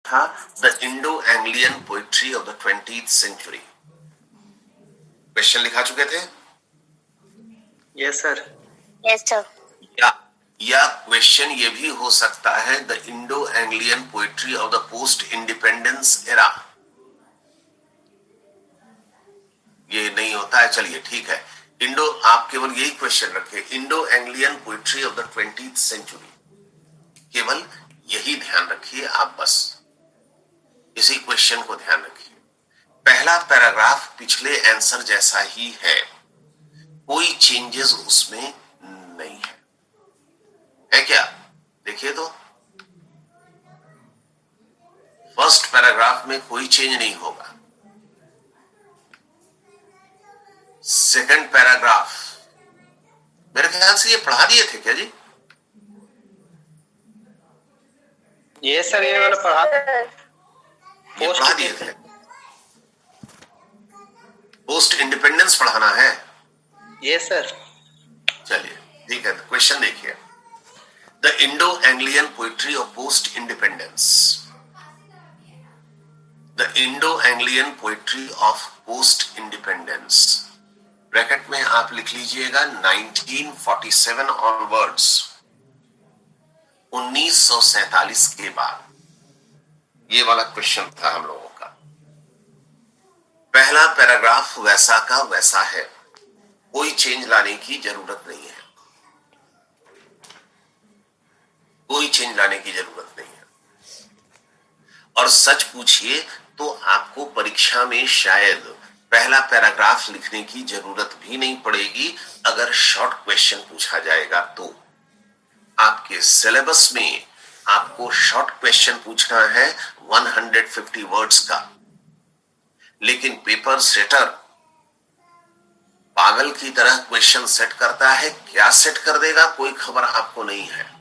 था the Indo Anglian poetry of the 20th century. Question लिखा चुके थे? Yes sir. Yes sir. या क्वेश्चन ये भी हो सकता है the Indo Anglian poetry of the post independence era. ये नहीं होता है, चलिए ठीक है। इंडो, आप केवल यही क्वेश्चन रखें, Indo Anglian poetry of the 20th century, केवल यही ध्यान रखिए आप, बस इसी क्वेश्चन को ध्यान रखिए। पहला पैराग्राफ पिछले आंसर जैसा ही है, कोई चेंजेस उसमें नहीं है क्या? देखिए तो फर्स्ट पैराग्राफ में कोई चेंज नहीं होगा। सेकंड पैराग्राफ मेरे ख्याल से ये पढ़ा दिए थे क्या जी? ये सर, ये वाला पढ़ा दिए थे। पोस्ट इंडिपेंडेंस पढ़ाना है? ये सर। चलिए ठीक है, क्वेश्चन देखिए। The Indo Anglian poetry of post independence, the Indo Anglian poetry of post independence, bracket में आप लिख लीजिएगा 1947 ऑनवर्ड्स, 1947 के बाद। ये वाला क्वेश्चन था हम लोगों का। पहला पैराग्राफ वैसा का वैसा है, कोई चेंज लाने की जरूरत नहीं है, कोई चेंज लाने की जरूरत नहीं है। और सच पूछिए तो आपको परीक्षा में शायद पहला पैराग्राफ लिखने की जरूरत भी नहीं पड़ेगी अगर शॉर्ट क्वेश्चन पूछा जाएगा तो। आपके सिलेबस में आपको शॉर्ट क्वेश्चन पूछना है 150 वर्ड्स का, लेकिन पेपर सेटर पागल की तरह क्वेश्चन सेट करता है। क्या सेट कर देगा कोई खबर आपको नहीं है।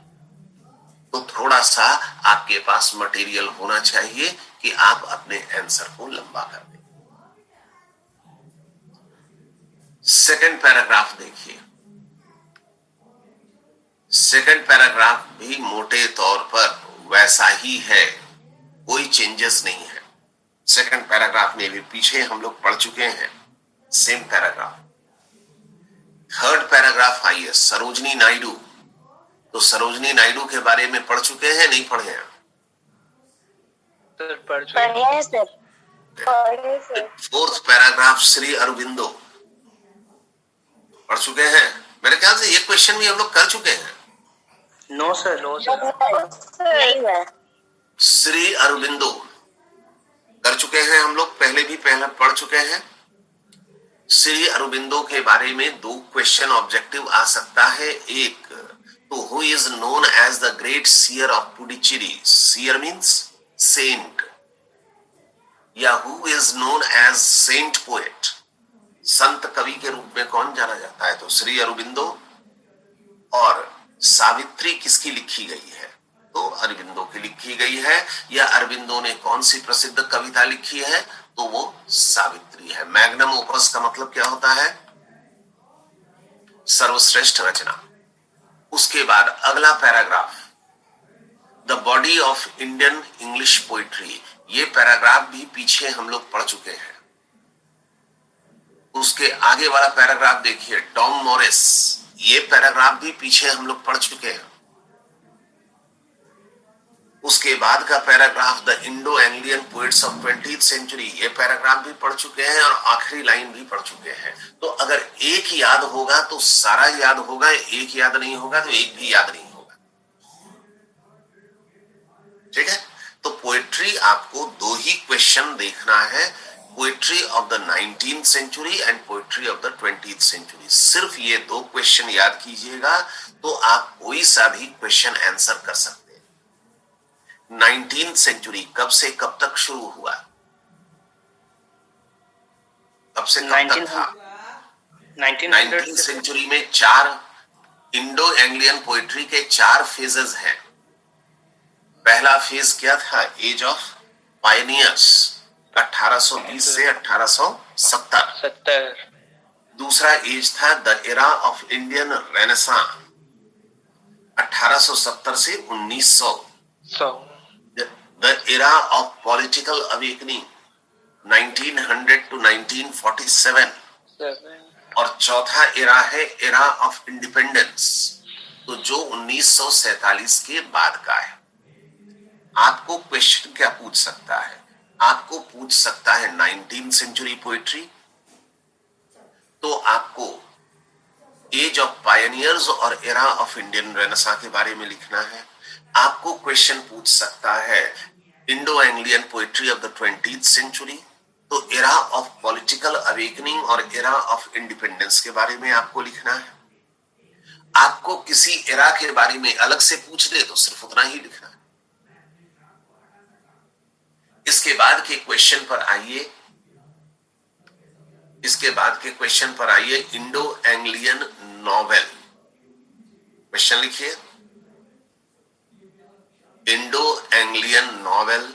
तो थोड़ा सा आपके पास मटेरियल होना चाहिए कि आप अपने आंसर को लंबा कर दें। सेकंड पैराग्राफ देखिए, सेकंड पैराग्राफ भी मोटे तौर पर वैसा ही है, कोई चेंजेस नहीं है। सेकंड पैराग्राफ में भी पीछे हम लोग पढ़ चुके हैं, सेम पैराग्राफ। थर्ड पैराग्राफ आइए, सरोजनी नायडू। तो सरोजनी नायडू के बारे में पढ़ चुके हैं, नहीं पढ़े हैं? पढ़ चुके हैं sir. Fourth paragraph Shri Aurobindo, पढ़ चुके हैं? मेरे ख्याल से ये क्वेश्चन भी हम लोग कर चुके हैं। नो सर, नो सर, नहीं है। श्री अरबिंदो कर चुके हैं हम लोग, पहले भी पढ़ चुके हैं। श्री अरबिंदो के बारे में दो क्वेश्चन ऑब्जेक्टिव आ सकता है। एक तो who is known as the great seer of Puducherry, seer means saint, या who is known as saint poet, संत कवि के रूप में कौन जाना जाता है? तो श्री अरबिंदो। और सावित्री किसकी लिखी गई है? तो अरबिंदो की लिखी गई है। या अरबिंदो ने कौन सी प्रसिद्ध कविता लिखी है? तो वो सावित्री है। मैग्नम ओपस का मतलब क्या होता है? सर्वश्रेष्ठ रचना। उसके बाद अगला paragraph, the body of Indian English poetry, ये पैराग्राफ भी पीछे हम लोग पढ़ चुके हैं। उसके आगे वाला पैराग्राफ देखिए, टॉम मॉरिस, ये पैराग्राफ भी पीछे हम लोग पढ़ चुके हैं। उसके बाद का paragraph the Indo Anglian poets of 20th century, ये पैराग्राफ भी पढ़ चुके हैं और आखिरी लाइन भी पढ़ चुके हैं। तो अगर एक याद होगा तो सारा याद होगा, एक याद नहीं होगा तो एक भी याद नहीं होगा। ठीक है? तो पोएट्री आपको दो ही क्वेश्चन देखना है, poetry of the 19th century and poetry of the 20th century. सिर्फ ये दो क्वेश्चन याद कीजिएगा तो आप कोई सा भी क्वेश्चन आंसर कर सकते हैं। 19th सेंचुरी कब से कब तक शुरू हुआ? कब से कब तक था? 19th सेंचुरी में चार इंडो एंग्लियन पोएट्री के चार फेजेस हैं। पहला फेज क्या था? एज ऑफ पायनियर्स, 1820 से 1870। दूसरा एज था the era of Indian renaissance, 1870 से 1900। The era of political awakening 1900 to 1947, और चौथा एरा है एरा ऑफ इंडिपेंडेंस, तो जो 1947 के बाद का है। आपको क्वेश्चन क्या पूछ सकता है? आपको पूछ सकता है 19th सेंचुरी पोएट्री, तो आपको एज ऑफ पायनियर्स और एरा ऑफ इंडियन रेनेसां के बारे में लिखना है। आपको क्वेश्चन पूछ सकता है Indo Anglian poetry of the 20th century, तो एरा ऑफ पॉलिटिकल अवेकनिंग और एरा ऑफ इंडिपेंडेंस के बारे में आपको लिखना है। आपको किसी एरा के बारे में अलग से पूछ दे तो सिर्फ उतना ही लिखना है। इसके बाद के क्वेश्चन पर आइए, इंडो एंग्लियन नॉवेल। क्वेश्चन लिखिए, Indo Anglian novel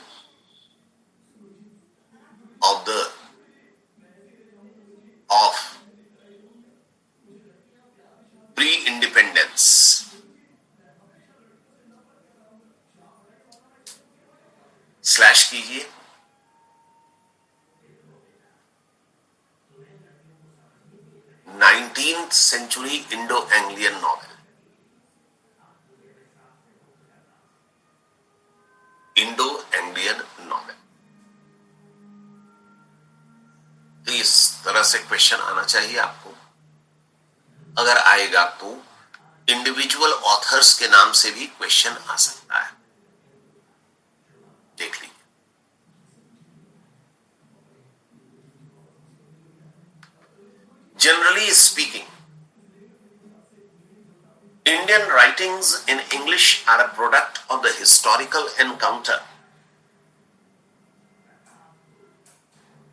of pre independence. Slash कीजिए, nineteenth century Indo Anglian novel, Indo Anglian novel. तो इस तरह से क्वेश्चन आना चाहिए आपको। अगर आएगा तो इंडिविजुअल ऑथर्स के नाम से भी क्वेश्चन आ सकता है। देख लीजिए, generally speaking, Indian writings in English are a product of the historical encounter.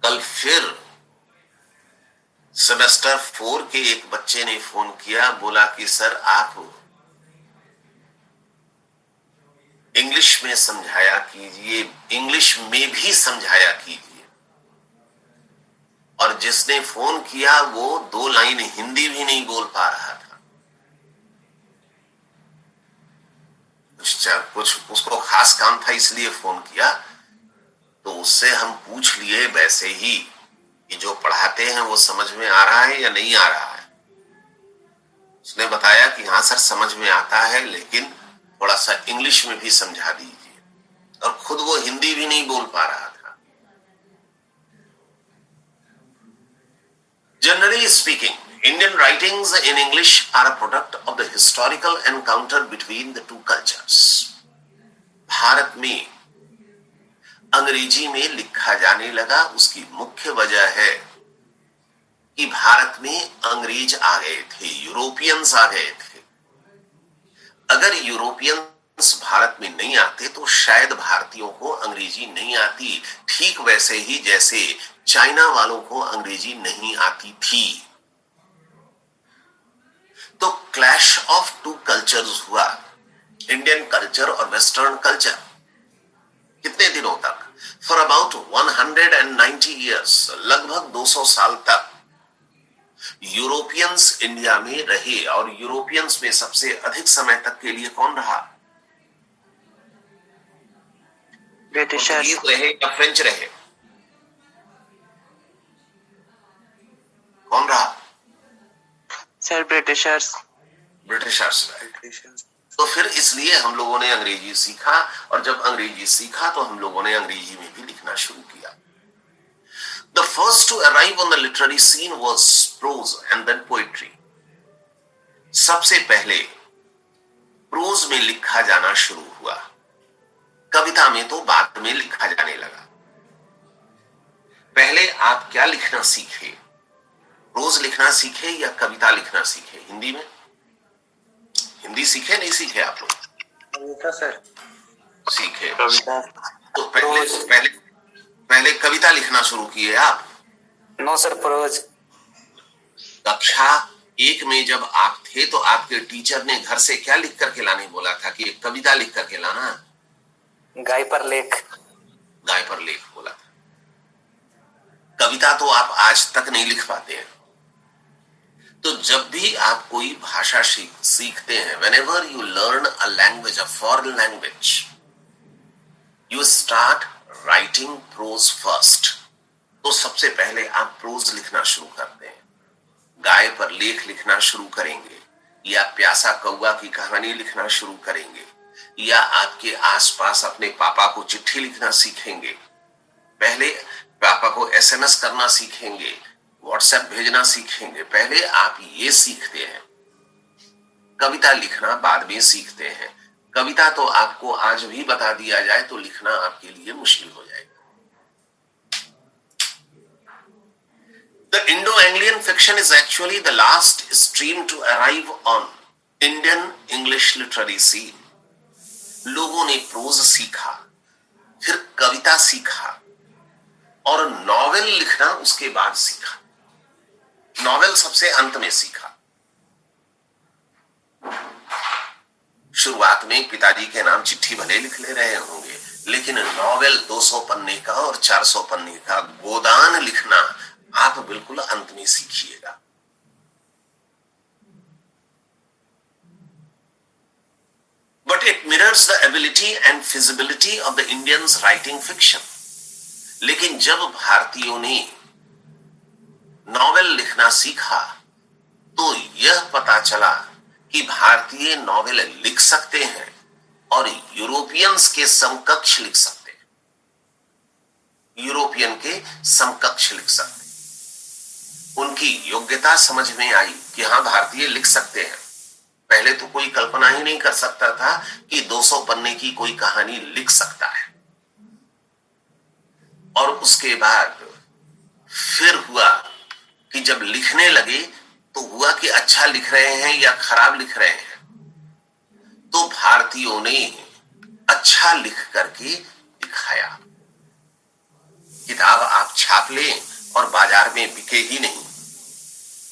कल फिर सेमेस्टर 4 के एक बच्चे ने फोन किया, बोला कि सर आप इंग्लिश में समझाया कीजिए, इंग्लिश में भी समझाया कीजिए। और जिसने फोन किया वो 2 लाइन हिंदी भी नहीं बोल पा रहा था। कुछ उसको खास काम था इसलिए फोन किया, तो उससे हम पूछ लिए वैसे ही कि जो पढ़ाते हैं वो समझ में आ रहा है या नहीं आ रहा है। उसने बताया कि हाँ सर समझ में आता है, लेकिन थोड़ा सा इंग्लिश में भी समझा दीजिए, और खुद वो हिंदी भी नहीं बोल पा रहा था। Generally speaking, Indian writings in English are a product of the historical encounter between the two cultures. Bharat में अंग्रेजी में लिखा जाने लगा, उसकी मुख्य वजह है कि भारत में अंग्रेज आ गए थे, यूरोपियंस आ गए थे। अगर यूरोपियंस भारत में नहीं आते तो शायद भारतीयों को अंग्रेजी नहीं आती, ठीक वैसे ही जैसे चाइना वालों को अंग्रेजी नहीं आती थी। तो क्लैश ऑफ टू कल्चर्स हुआ, इंडियन कल्चर और वेस्टर्न कल्चर। कितने दिनों तक? फॉर अबाउट 190 ईयर्स, लगभग 200 साल तक यूरोपियंस इंडिया में रहे। और यूरोपियंस में सबसे अधिक समय तक के लिए कौन रहा? ब्रिटिशर्स रहे या फ्रेंच रहे? कौन रहा? सर ब्रिटिशर्स रहे। तो फिर इसलिए हम लोगों ने अंग्रेजी सीखा, और जब अंग्रेजी सीखा तो हम लोगों ने अंग्रेजी में भी लिखना शुरू किया। The first to arrive on the literary scene was prose and then poetry. सबसे पहले प्रोज में लिखा जाना शुरू हुआ, कविता में तो बाद में लिखा जाने लगा। पहले आप क्या लिखना सीखे? प्रोज लिखना सीखे या कविता लिखना सीखे? हिंदी में हिंदी सीखे नहीं सीखे आप लोग? कविता सर। सीखे। कविता। तो पहले कविता लिखना शुरू किए आप? No sir, prose. कक्षा 1 में जब आप थे तो आपके टीचर ने घर से क्या लिख करके लाने बोला था कि एक कविता लिख करके लाना? गाय पर लेख बोला था। कविता तो आप आज तक नहीं लिख पाते हैं। तो जब भी आप कोई भाषा सीखते हैं, whenever you learn a language, a foreign language, you start writing prose first. तो सबसे पहले आप प्रोज लिखना शुरू करते हैं, गाय पर लेख लिखना शुरू करेंगे, या प्यासा कौवा की कहानी लिखना शुरू करेंगे, या आपके आसपास अपने पापा को चिट्ठी लिखना सीखेंगे। पहले पापा को एसएमएस करना सीखेंगे, व्हाट्सएप भेजना सीखेंगे। पहले आप ये सीखते हैं, कविता लिखना बाद में सीखते हैं। कविता तो आपको आज भी बता दिया जाए तो लिखना आपके लिए मुश्किल हो जाएगा। The Indo-Anglian fiction is actually the last stream to arrive on Indian English literary scene. लोगों ने प्रोज सीखा, फिर कविता सीखा, और नॉवेल लिखना उसके बाद सीखा। नॉवेल सबसे अंत में सीखा। शुरुआत में पिताजी के नाम चिट्ठी भले लिख ले रहे होंगे, लेकिन नॉवेल 200 पन्ने का और 400 पन्ने का गोदान लिखना आप बिल्कुल अंत में सीखिएगा। But it mirrors the ability and feasibility of the Indians writing fiction. लेकिन जब भारतीयों ने नॉवेल लिखना सीखा तो यह पता चला कि भारतीय नॉवेल लिख सकते हैं और यूरोपियंस के समकक्ष लिख सकते हैं। यूरोपियन के समकक्ष लिख सकते हैं। उनकी योग्यता समझ में आई कि हाँ, भारतीय लिख सकते हैं। पहले तो कोई कल्पना ही नहीं कर सकता था कि 200 पन्ने की कोई कहानी लिख सकता है। और उसके बाद फिर हुआ कि जब लिखने लगे तो हुआ कि अच्छा लिख रहे हैं या खराब लिख रहे हैं। तो भारतीयों ने अच्छा लिख करके दिखाया। किताब आप छाप लें और बाजार में बिके ही नहीं,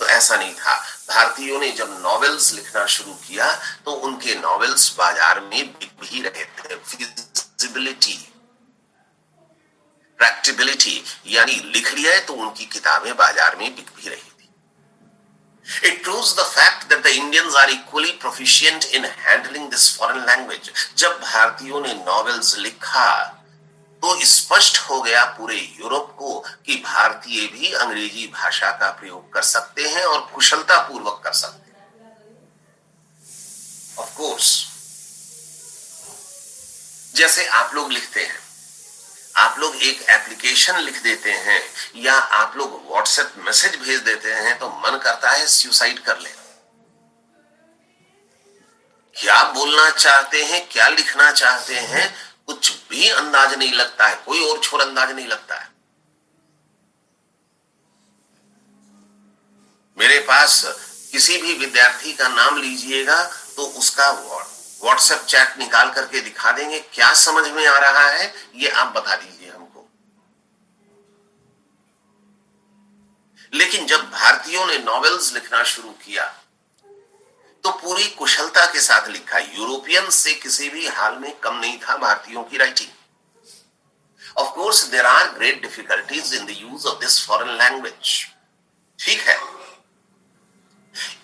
तो ऐसा नहीं था। भारतीयों ने जब नॉवेल्स लिखना शुरू किया तो उनके नॉवेल्स बाजार में बिक भी रहे थे। फिजिबिलिटी, प्रैक्टिबिलिटी, यानी लिख लिया है तो उनकी किताबें बाजार में बिक भी रही थी। It proves the fact that the Indians are equally proficient in handling this foreign language. जब भारतीयों ने नॉवेल्स लिखा तो स्पष्ट हो गया पूरे यूरोप को कि भारतीय भी अंग्रेजी भाषा का प्रयोग कर सकते हैं और कुशलता पूर्वक कर सकते हैं। ऑफ कोर्स, जैसे आप लोग लिखते हैं, आप लोग एक एप्लीकेशन लिख देते हैं या आप लोग व्हाट्सएप मैसेज भेज देते हैं तो मन करता है सुसाइड कर ले। क्या बोलना चाहते हैं, क्या लिखना चाहते हैं, कुछ भी अंदाज नहीं लगता है, कोई और छोर अंदाज नहीं लगता है। मेरे पास किसी भी विद्यार्थी का नाम लीजिएगा तो उसका व्हाट्सएप चैट निकाल करके दिखा देंगे। क्या समझ में आ रहा है ये आप बता दीजिए हमको। लेकिन जब भारतीयों ने नॉवेल्स लिखना शुरू किया तो पूरी कुशलता के साथ लिखा। यूरोपियन से किसी भी हाल में कम नहीं था भारतीयों की writing. Of course there are great difficulties in the use of this foreign language. ठीक है,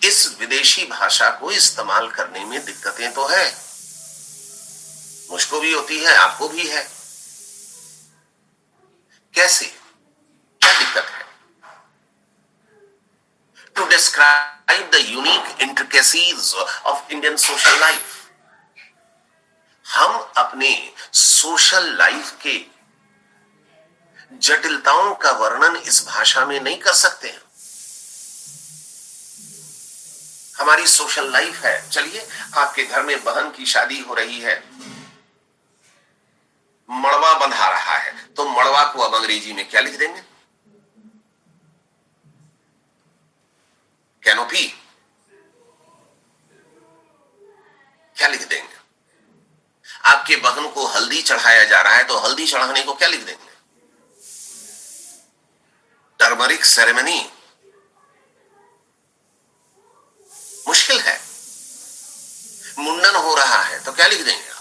इस विदेशी भाषा को इस्तेमाल करने में दिक्कतें तो है, मुझको भी होती है, आपको भी है। कैसे, क्या दिक्कत है? To describe the unique intricacies of Indian social life. हम अपने सोशल लाइफ के जटिलताओं का वर्णन इस भाषा में नहीं कर सकते हैं। हमारी सोशल लाइफ है, चलिए आपके घर में बहन की शादी हो रही है, मड़वा बंधा रहा है, तो मड़वा को अब अंग्रेजी में क्या लिख देंगे? कैनोपी, क्या लिख देंगे? आपके बहन को हल्दी चढ़ाया जा रहा है तो हल्दी चढ़ाने को क्या लिख देंगे? Turmeric ceremony. मुश्किल है। मुंडन हो रहा है तो क्या लिख देंगे?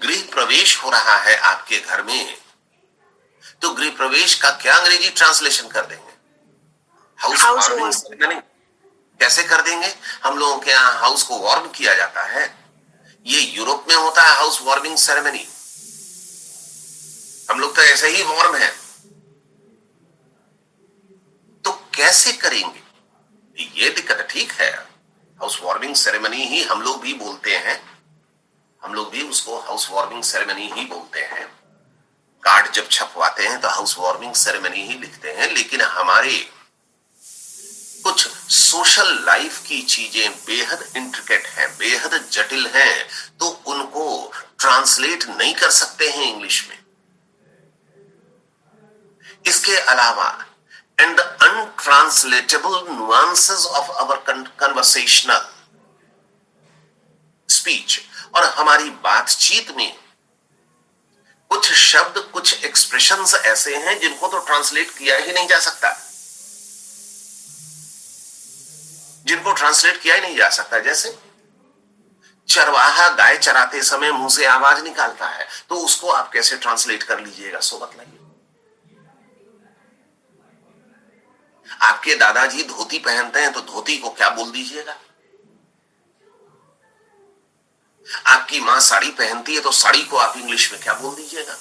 गृह प्रवेश हो रहा है आपके घर में तो गृह प्रवेश का क्या अंग्रेजी ट्रांसलेशन कर देंगे? House warming ceremony. कैसे कर देंगे? हम लोगों के यहाँ हाउस को वार्म किया जाता है, ये यूरोप में होता है हाउस वार्मिंग सेरेमनी। हम लोग तो ऐसे ही वार्म है, तो कैसे करेंगे? ये दिक्कत। ठीक है, हाउस वार्मिंग सेरेमनी ही हम लोग भी बोलते हैं, हम लोग भी उसको हाउस वार्मिंग सेरेमनी ही बोलते हैं। कार्ड जब छपवाते हैं तो हाउस वार्मिंग सेरेमनी ही लिखते हैं, लेकिन हमारे कुछ सोशल लाइफ की चीजें बेहद इंट्रिकेट हैं, बेहद जटिल हैं, तो उनको ट्रांसलेट नहीं कर सकते हैं इंग्लिश में। इसके अलावा and the untranslatable nuances of our conversational speech, और हमारी बातचीत में कुछ शब्द, कुछ एक्सप्रेशंस ऐसे हैं जिनको तो ट्रांसलेट किया ही नहीं जा सकता, जिनको ट्रांसलेट किया ही नहीं जा सकता। जैसे चरवाहा गाय चराते समय मुंह से आवाज निकालता है, तो उसको आप कैसे ट्रांसलेट कर लीजिएगा? सो बतलाइए। आपके दादाजी धोती पहनते हैं, तो धोती को क्या बोल दीजिएगा? आपकी मां साड़ी पहनती है, तो साड़ी को आप इंग्लिश में क्या बोल दीजिएगा?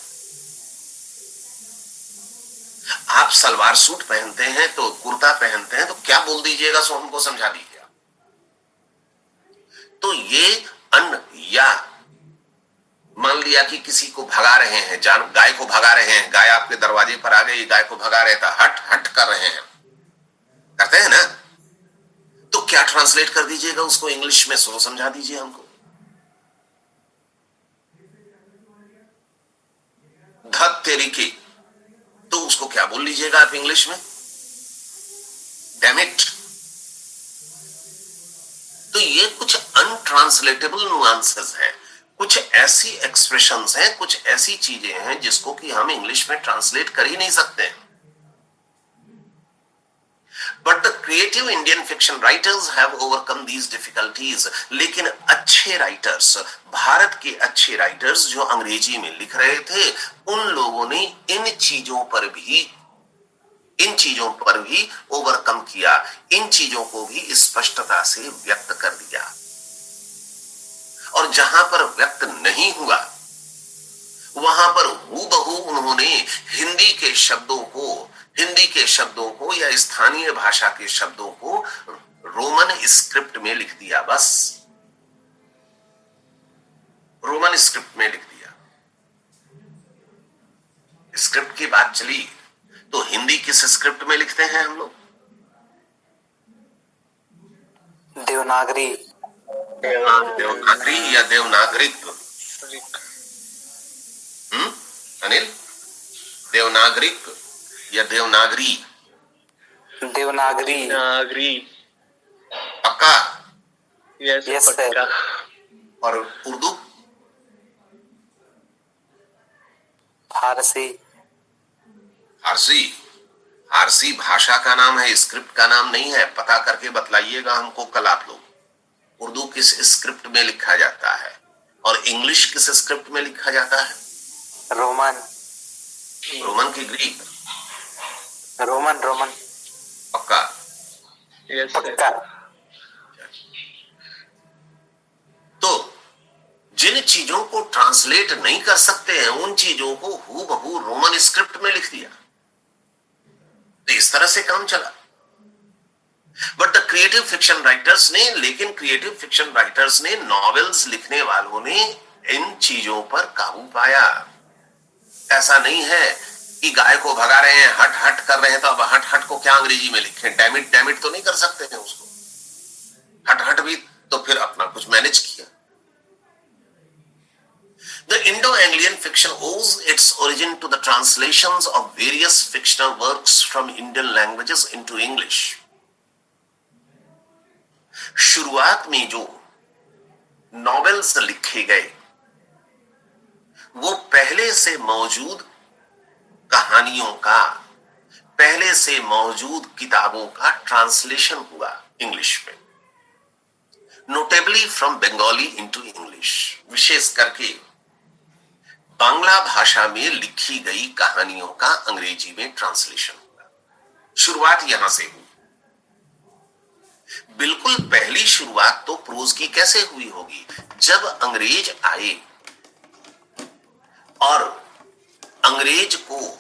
आप सलवार सूट पहनते हैं, तो कुर्ता पहनते हैं, तो क्या बोल दीजिएगा? सो हमको समझा दीजिएगा। तो ये अन्न, या मान लिया कि किसी को भगा रहे हैं, गाय को भगा रहे हैं, गाय आपके दरवाजे पर आ गई, गाय को भगा रहे था, हट हट कर रहे हैं, करते हैं ना, तो क्या ट्रांसलेट कर दीजिएगा उसको इंग्लिश में? सो समझा दीजिए हमको। धत तेरी की, तो उसको क्या बोल लीजिएगा आप इंग्लिश में? Damn it. तो ये कुछ अनट्रांसलेटेबल नुआंसेस हैं, कुछ ऐसी एक्सप्रेशंस हैं, कुछ ऐसी चीजें हैं जिसको कि हम इंग्लिश में ट्रांसलेट कर ही नहीं सकते। But the creative Indian fiction writers have overcome these difficulties. लेकिन अच्छे राइटर्स, भारत के अच्छे राइटर्स जो अंग्रेजी में लिख रहे थे, उन लोगों ने इन चीजों पर भी ओवरकम किया, इन चीजों को भी स्पष्टता से व्यक्त कर दिया। और जहां पर व्यक्त नहीं हुआ, वहां पर हूबहू उन्होंने हिंदी के शब्दों को या स्थानीय भाषा के शब्दों को रोमन स्क्रिप्ट में लिख दिया। बस रोमन स्क्रिप्ट में लिख दिया। स्क्रिप्ट की बात चली तो हिंदी किस स्क्रिप्ट में लिखते हैं हम लोग? देवनागरी। देवनागरी या देवनागरिक? अनिल, देवनागरिक या देवनागरी? देवनागरी। नागरी। पक्का? Yes sir. और उर्दू? फारसी। फारसी भाषा का नाम है, स्क्रिप्ट का नाम नहीं है। पता करके बतलाइएगा हमको कल आप लोग। उर्दू किस स्क्रिप्ट में लिखा जाता है और इंग्लिश किस स्क्रिप्ट में लिखा जाता है? रोमन की ग्रीक? रोमन। पक्का? यस पक्का। तो जिन चीजों को ट्रांसलेट नहीं कर सकते हैं, उन चीजों को हूबहू रोमन स्क्रिप्ट में लिख दिया। तो इस तरह से काम चला। But the creative fiction writers ने, नॉवेल्स लिखने वालों ने इन चीजों पर काबू पाया। ऐसा नहीं है कि गाय को भगा रहे हैं, हट हट कर रहे हैं, तो अब हट हट को क्या अंग्रेजी में लिखें? डैमिट तो नहीं कर सकते हैं उसको। हट हट भी तो फिर अपना कुछ मैनेज किया। The Indo-Anglian fiction owes its origin to the translations of various fictional works from Indian languages into English. शुरुआत में जो नॉवेल्स लिखे गए, वो पहले से मौजूद कहानियों का, पहले से मौजूद किताबों का ट्रांसलेशन हुआ इंग्लिश में, notably from Bengali into English. विशेष करके बांग्ला भाषा में लिखी गई कहानियों का अंग्रेजी में ट्रांसलेशन हुआ। शुरुआत यहां से हुई। बिल्कुल पहली शुरुआत तो प्रोज की कैसे हुई होगी? जब अंग्रेज आए और अंग्रेज को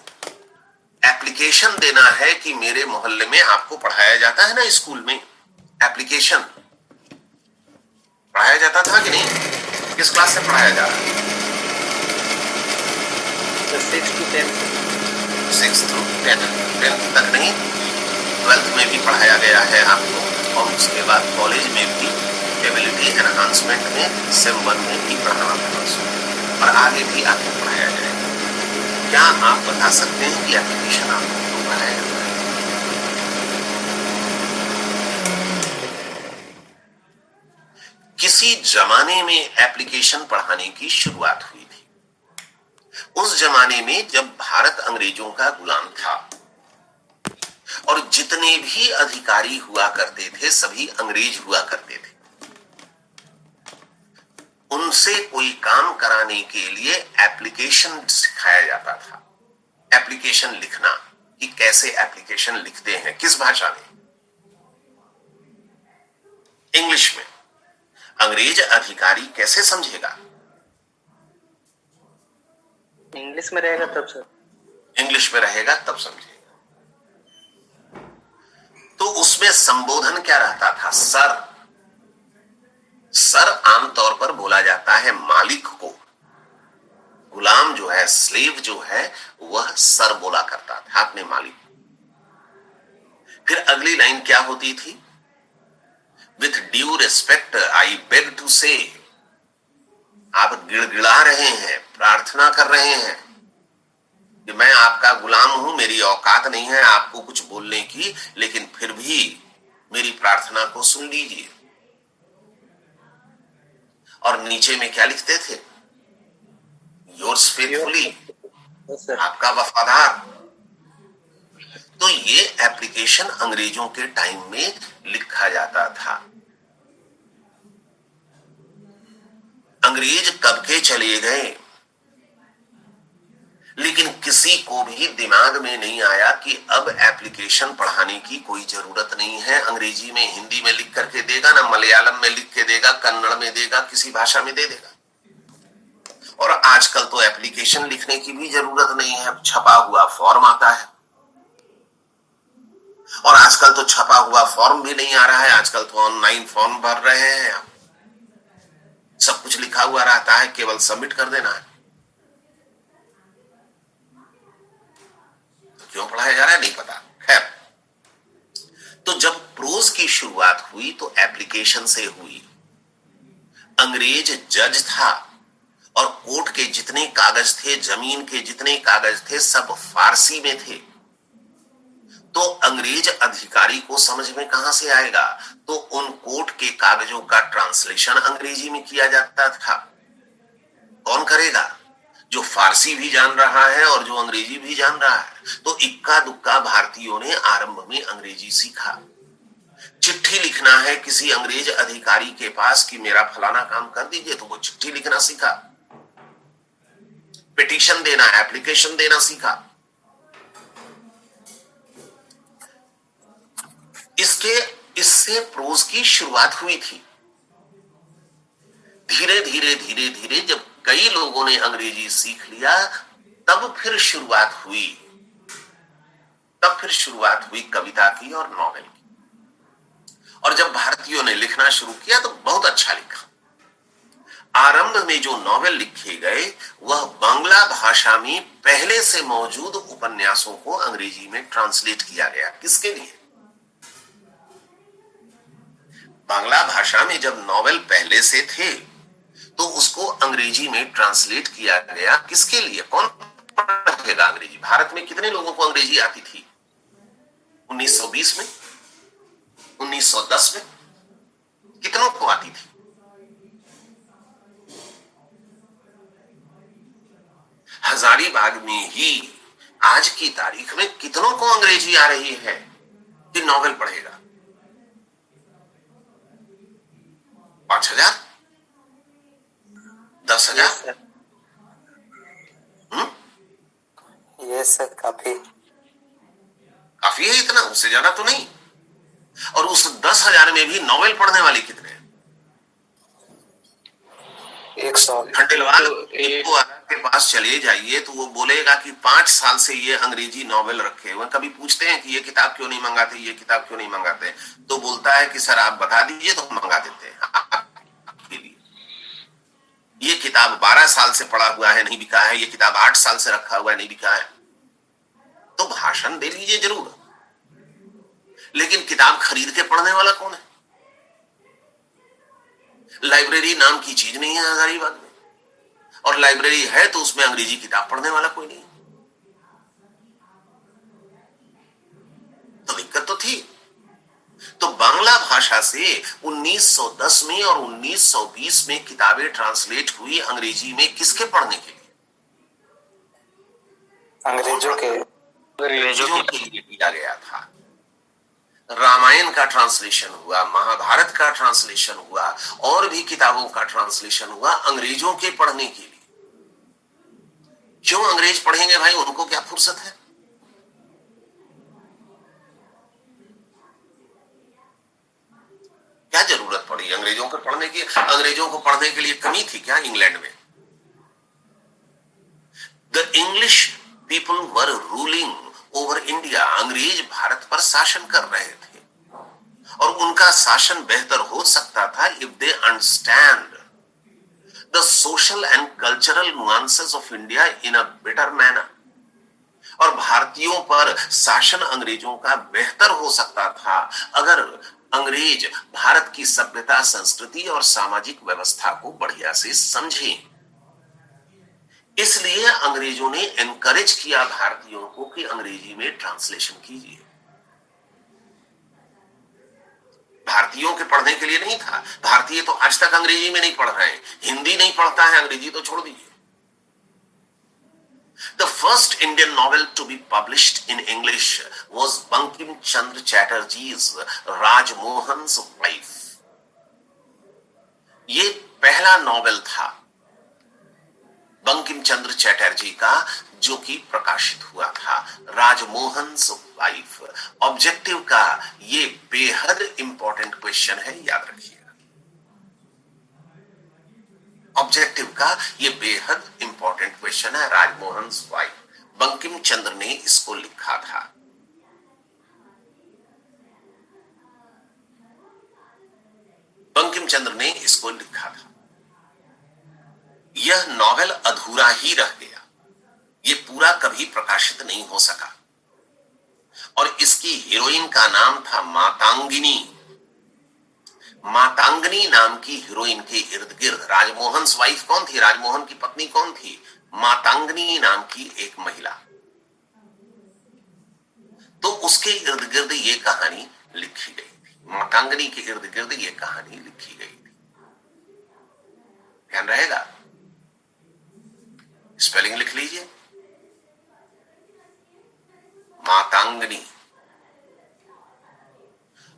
एप्लीकेशन देना है कि मेरे मोहल्ले में आपको पढ़ाया जाता है ना, स्कूल में एप्लीकेशन पढ़ाया जाता था कि नहीं? किस क्लास से पढ़ाया जा रहा है? 6 to 10 6 to 10 तक नहीं, 12th में भी पढ़ाया गया है आपको, और उसके बाद कॉलेज में भी एबिलिटी एनहांसमेंट में सेम 1 में भी पढ़ाना था, और आगे भी आपको पढ़ाया जाएगा। क्या आप बता सकते हैं कि एप्लीकेशन आपको क्यों पढ़ाया जाता है? किसी जमाने में एप्लीकेशन पढ़ाने की शुरुआत हुई थी। उस जमाने में जब भारत अंग्रेजों का गुलाम था और जितने भी अधिकारी हुआ करते थे सभी अंग्रेज हुआ करते थे, उनसे कोई काम कराने के लिए एप्लीकेशन सिखाया जाता था। एप्लीकेशन लिखना, कि कैसे एप्लीकेशन लिखते हैं, किस भाषा में? इंग्लिश में। अंग्रेज अधिकारी कैसे समझेगा? इंग्लिश में रहेगा तब सर। इंग्लिश में रहेगा तब समझेगा। तो उसमें संबोधन क्या रहता था? सर। सर आमतौर पर बोला जाता है मालिक को, गुलाम जो है, स्लेव जो है, वह सर बोला करता था अपने मालिक। फिर अगली लाइन क्या होती थी? With due respect I beg to say. आप गिड़गिड़ा रहे हैं, प्रार्थना कर रहे हैं कि मैं आपका गुलाम हूं, मेरी औकात नहीं है आपको कुछ बोलने की, लेकिन फिर भी मेरी प्रार्थना को सुन लीजिए। और नीचे में क्या लिखते थे? योर्स फेथफुली, आपका वफादार। तो ये एप्लीकेशन अंग्रेजों के टाइम में लिखा जाता था। अंग्रेज कब के चले गए, लेकिन किसी को भी दिमाग में नहीं आया कि अब एप्लीकेशन पढ़ाने की कोई जरूरत नहीं है। अंग्रेजी में, हिंदी में लिख करके देगा ना, मलयालम में लिख के देगा, कन्नड़ में देगा, किसी भाषा में दे देगा। और आजकल तो एप्लीकेशन लिखने की भी जरूरत नहीं है, छपा हुआ फॉर्म आता है। और आजकल तो छपा हुआ फॉर्म भी नहीं आ रहा है, आजकल तो ऑनलाइन फॉर्म भर रहे हैं आप, सब कुछ लिखा हुआ रहता है, केवल सबमिट कर देना है। तो क्यों पढ़ाया जा रहा है नहीं पता। खैर, तो जब प्रोज की शुरुआत हुई तो एप्लीकेशन से हुई। अंग्रेज जज था और कोर्ट के जितने कागज थे, जमीन के जितने कागज थे, सब फारसी में थे। तो अंग्रेज अधिकारी को समझ में कहां से आएगा? तो उन कोर्ट के कागजों का ट्रांसलेशन अंग्रेजी में किया जाता था। कौन करेगा? जो फारसी भी जान रहा है और जो अंग्रेजी भी जान रहा है। तो इक्का दुक्का भारतीयों ने आरंभ में अंग्रेजी सीखा। चिट्ठी लिखना है किसी अंग्रेज अधिकारी के पास कि मेरा फलाना काम कर दीजिए, तो वो चिट्ठी लिखना सीखा। पिटीशन देना, एप्लीकेशन देना सीखा। इससे प्रोज की शुरुआत हुई थी। धीरे धीरे धीरे धीरे जब कई लोगों ने अंग्रेजी सीख लिया, तब फिर शुरुआत हुई कविता की और नॉवेल की। और जब भारतीयों ने लिखना शुरू किया तो बहुत अच्छा लिखा। आरंभ में जो नॉवेल लिखे गए वह बांग्ला भाषा में पहले से मौजूद उपन्यासों को अंग्रेजी में ट्रांसलेट किया गया। किसके लिए? बांग्ला भाषा में जब नॉवेल पहले से थे तो उसको अंग्रेजी में ट्रांसलेट किया गया। किसके लिए? कौन पढ़ेगा अंग्रेजी? भारत में कितने लोगों को अंग्रेजी आती थी 1920 में, 1910 में? कितनों को आती थी? हजारीबाग में ही आज की तारीख में कितनों को अंग्रेजी आ रही है कि नॉवेल पढ़ेगा? 5,000? 10,000? ये सर काफी है इतना, उससे ज्यादा तो नहीं। और उस 10,000 में भी नॉवेल पढ़ने वाले कितने हैं? 100। खंडेलवाल के पास चले जाइए तो वो बोलेगा कि 5 साल से ये अंग्रेजी नॉवेल रखे हुए। कभी पूछते हैं कि ये किताब क्यों नहीं मंगाते, ये किताब क्यों नहीं मंगाते, तो बोलता है कि सर आप बता दीजिए तो हम मंगा देते हैं आपके लिए। ये किताब 12 साल से पढ़ा हुआ है, नहीं बिका है, ये किताब 8 साल से रखा हुआ है, नहीं बिका है, तो भाषण दे लीजिए जरूर, लेकिन किताब खरीद के पढ़ने वाला कौन है? लाइब्रेरी नाम की चीज नहीं है हजारीबाग में, और लाइब्रेरी है तो उसमें अंग्रेजी किताब पढ़ने वाला कोई नहीं, तो दिक्कत तो थी। तो बांग्ला भाषा से 1910 में और 1920 में किताबें ट्रांसलेट हुई अंग्रेजी में, किसके पढ़ने के लिए? अंग्रेजों के लिए किया गया था। रामायण का ट्रांसलेशन हुआ, महाभारत का ट्रांसलेशन हुआ, और भी किताबों का ट्रांसलेशन हुआ अंग्रेजों के पढ़ने के लिए। क्यों अंग्रेज पढ़ेंगे भाई, उनको क्या फुर्सत है? क्या जरूरत पड़ी अंग्रेजों को पढ़ने की? अंग्रेजों को पढ़ने के लिए कमी थी क्या इंग्लैंड में? The English people were ruling over India. अंग्रेज भारत पर शासन कर रहे थे, और उनका शासन बेहतर हो सकता था if they understand the social and cultural nuances of India in a better manner. और भारतीयों पर शासन अंग्रेजों का बेहतर हो सकता था अगर अंग्रेज भारत की सभ्यता, संस्कृति और सामाजिक व्यवस्था को बढ़िया से समझें। इसलिए अंग्रेजों ने एनकरेज किया भारतीयों को कि अंग्रेजी में ट्रांसलेशन कीजिए। भारतीयों के पढ़ने के लिए नहीं था। भारतीय तो आज तक अंग्रेजी में नहीं पढ़ रहे हैं, हिंदी नहीं पढ़ता है, अंग्रेजी तो छोड़ दीजिए। The first Indian novel to be published in English was Bankim Chandra Chatterjee's Rajmohan's Wife। ये पहला नॉवेल था बंकिम चंद्र चैटर्जी का जो कि प्रकाशित हुआ था, राजमोहन्स वाइफ। ऑब्जेक्टिव का ये बेहद इंपॉर्टेंट क्वेश्चन है, याद रखिएगा। ऑब्जेक्टिव का ये बेहद इंपॉर्टेंट क्वेश्चन है, राजमोहन्स वाइफ। बंकिम चंद्र ने इसको लिखा था। बंकिम चंद्र ने इसको लिखा था। यह नॉवेल अधूरा ही रह गया, ये पूरा कभी प्रकाशित नहीं हो सका। और इसकी हीरोइन का नाम था मातांगिनी। मातांगिनी नाम की हीरोइन के इर्द गिर्द, राजमोहन्स वाइफ कौन थी, राजमोहन की पत्नी कौन थी? मातांगिनी नाम की एक महिला। तो उसके इर्द गिर्द ये कहानी लिखी गई थी। मातांगिनी के इर्द गिर्द ये कहानी लिखी गई थी। ध्यान रहेगा, स्पेलिंग लिख लीजिए, मातांगिनी।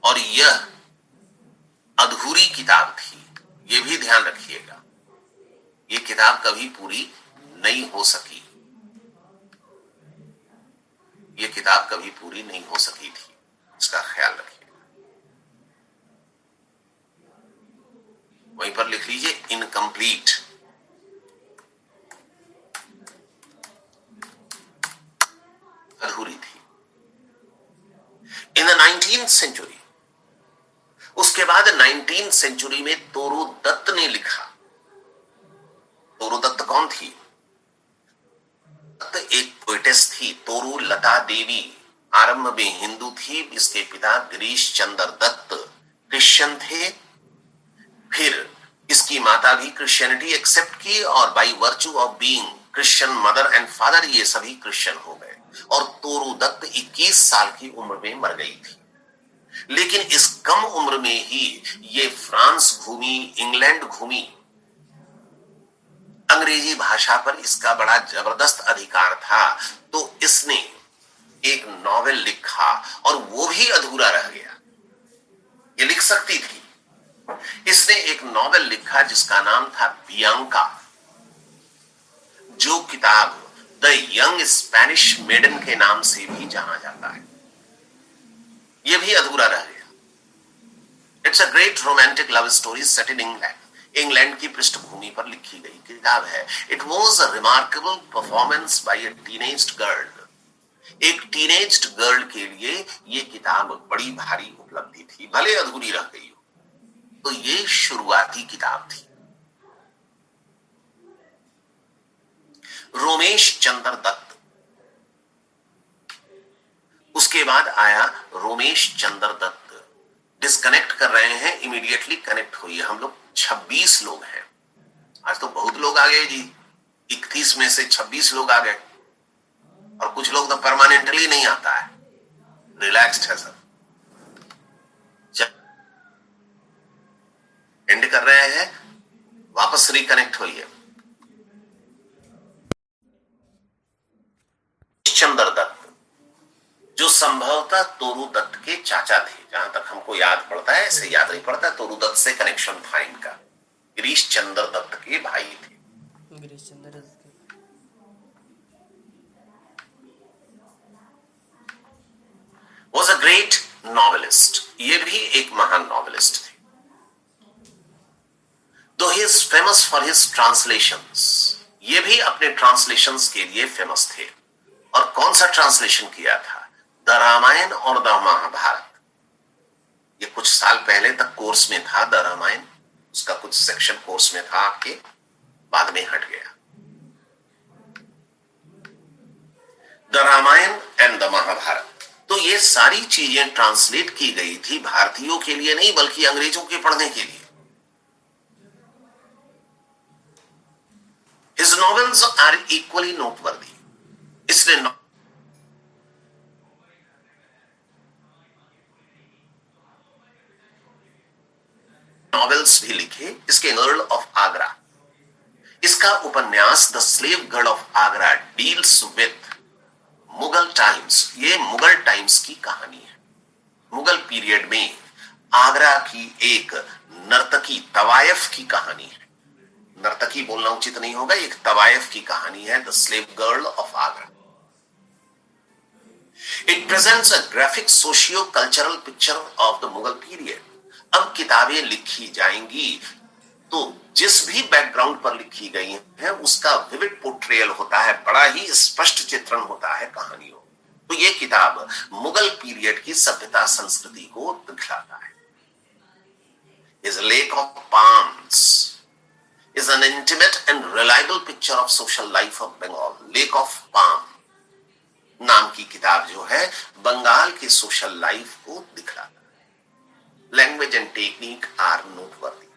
और यह अधूरी किताब थी, यह भी ध्यान रखिएगा। यह किताब कभी पूरी नहीं हो सकी, यह किताब कभी पूरी नहीं हो सकी थी, इसका ख्याल रखिएगा। वहीं पर लिख लीजिए इनकम्प्लीट। अधूरी थी। इन द 19th सेंचुरी, उसके बाद 19th सेंचुरी में तोरू दत्त ने लिखा। तोरू दत्त कौन थी? दत्त एक पोएटेस थी। तोरू लता देवी आरंभ में हिंदू थी, इसके पिता गिरीश चंद्र दत्त क्रिश्चियन थे। फिर इसकी माता भी क्रिश्चियनिटी एक्सेप्ट की, और by virtue of being Christian mother and father ये सभी क्रिश्चियन हो गए। और तोरू दत्त 21 साल की उम्र में मर गई थी। लेकिन इस कम उम्र में ही ये फ्रांस घूमी, इंग्लैंड घूमी। अंग्रेजी भाषा पर इसका बड़ा जबरदस्त अधिकार था, तो इसने एक नॉवेल लिखा, और वो भी अधूरा रह गया। ये लिख सकती थी। इसने एक नॉवेल लिखा जिसका नाम था बियांका, जो किताब द यंग स्पेनिश मेडन के नाम से भी जाना जाता है। यह भी अधूरा रह गया। It's a great romantic love story set in England. England की पृष्ठभूमि पर लिखी गई किताब है। It was a remarkable performance by a teenage girl. एक टीनेज गर्ल के लिए ये किताब बड़ी भारी उपलब्धि थी, भले अधूरी रह गई हो। तो ये शुरुआती किताब थी। रोमेश चंद्र दत्त, उसके बाद आया रोमेश चंद्र दत्त। डिस्कनेक्ट कर रहे हैं, इमीडिएटली कनेक्ट हुई। हम लोग 26 लोग हैं। आज तो बहुत लोग आ गए जी, 31 में से 26 लोग आ गए। और कुछ लोग तो परमानेंटली नहीं आता है, रिलैक्स्ड है सब। एंड कर रहे हैं, वापस रिकनेक्ट हुई है। चंद्र दत्त जो संभवतः तोरू दत्त के चाचा थे, जहां तक हमको याद पड़ता है, ऐसे याद नहीं पड़ता, तोरू दत्त से कनेक्शन था इनका। गिरीश चंद्र दत्त के भाई थे। Girish Chandra Dutt was a great novelist. ये भी एक महान नॉवेलिस्ट थे। Though he is famous for his translations. ये भी अपने ट्रांसलेशंस के लिए फेमस थे। और कौन सा ट्रांसलेशन किया था? द रामायण और द महाभारत। ये कुछ साल पहले तक कोर्स में था, द रामायण, उसका कुछ सेक्शन कोर्स में था आपके, बाद में हट गया। The Ramayana and the Mahabharata. तो ये सारी चीजें ट्रांसलेट की गई थी भारतीयों के लिए नहीं, बल्कि अंग्रेजों के पढ़ने के लिए। His novels are equally noteworthy. इसने नॉवेल्स भी लिखे। इसके गर्ल ऑफ आगरा, इसका उपन्यास the slave girl of Agra deals with Mughal times. ये मुगल टाइम्स की कहानी है। मुगल पीरियड में आगरा की एक नर्तकी तवायफ की कहानी है। नर्तकी बोलना उचित नहीं होगा, एक तवायफ की कहानी है, the slave girl of Agra. It presents a graphic socio cultural picture of the Mughal period. अब किताबें लिखी जाएंगी तो जिस भी बैकग्राउंड पर लिखी गई हैं उसका विविड पोर्ट्रेयल होता है, बड़ा ही स्पष्ट चित्रण होता है कहानियों। तो ये किताब मुगल पीरियड की सभ्यता संस्कृति को दिखलाता है। Is lake of palms is an intimate and reliable picture of social life of Bengal. Lake of Palm नाम की किताब जो है बंगाल की सोशल लाइफ को दिखलाता है। Language and technique are noteworthy.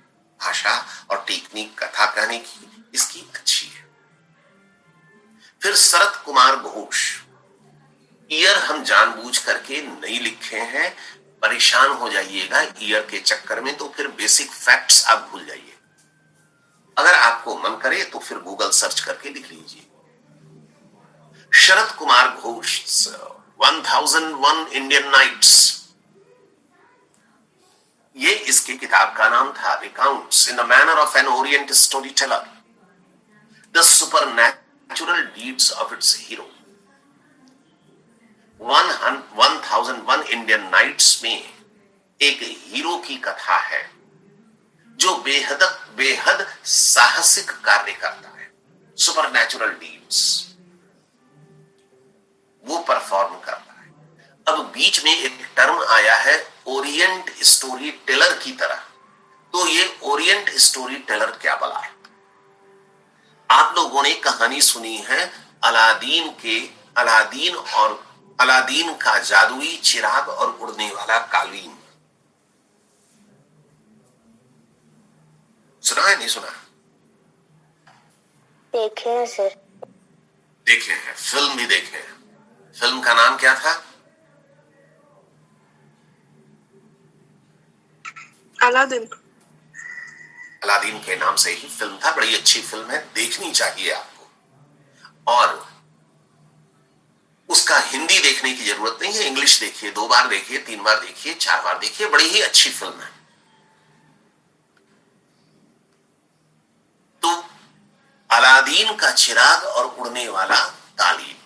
भाषा और टेक्निक कथा कहने की इसकी अच्छी है। फिर शरत कुमार घोष। ईयर हम जानबूझ करके नहीं लिखे हैं, परेशान हो जाइएगा ईयर के चक्कर में, तो फिर बेसिक फैक्ट्स आप भूल जाइए। अगर आपको मन करे तो फिर गूगल सर्च करके लिख लीजिए। शरद कुमार घोष 1001 इंडियन नाइट्स, ये इसकी किताब का नाम था। Recounts in the manner of an orient story teller the supernatural deeds of its hero. 1001 Indian nights में एक हीरो की कथा है जो बेहद साहसिक कार्य करता है। सुपरनैचुरल डीड्स वो परफॉर्म करता है। अब बीच में एक टर्म आया है ओरिएंट स्टोरी टेलर की तरह। तो ये ओरिएंट स्टोरी टेलर क्या भला है? आप लोगों ने कहानी सुनी है अलादीन का जादुई चिराग और उड़ने वाला कालीन। सुना है, नहीं सुना? देखे हैं सर। देखे हैं, फिल्म भी देखे हैं। फिल्म का नाम क्या था? अलादीन। अलादीन के नाम से ही फिल्म था। बड़ी अच्छी फिल्म है, देखनी चाहिए आपको। और उसका हिंदी देखने की जरूरत नहीं है, इंग्लिश देखिए, 2 बार देखिए, 3 बार देखिए, 4 बार देखिए, बड़ी ही अच्छी फिल्म है। तो अलादीन का चिराग और उड़ने वाला कालीन,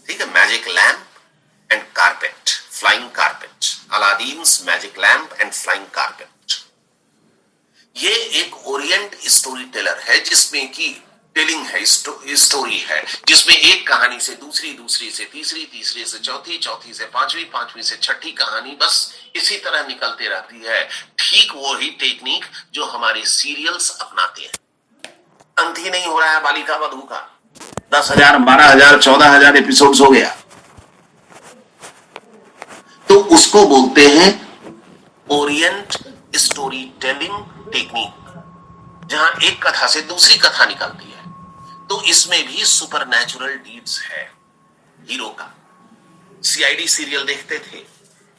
ठीक है, magic lamp and carpet, flying carpet. Aladdin's magic lamp and flying carpet. ये एक ओरिएंट स्टोरी टेलर है जिसमें की टेलिंग है, स्टोरी है, जिसमें एक कहानी से दूसरी, दूसरी से तीसरी, तीसरी से चौथी, चौथी से पांचवी, पांचवी से छठी कहानी बस इसी तरह निकलती रहती है। ठीक वही टेक्निक जो हमारे सीरियल्स अपनाते हैं। अंत ही नहीं हो रहा है बालिका वधू का, 10,000, 12,000, 14,000 एपिसोड्स हो गया, तो उसको बोलते हैं ओरिएंट स्टोरी टेलिंग टेक्निक, जहां एक कथा से दूसरी कथा निकलती है। तो इसमें भी सुपर नेचुरल डीड्स है हीरो का। सीआईडी सीरियल देखते थे,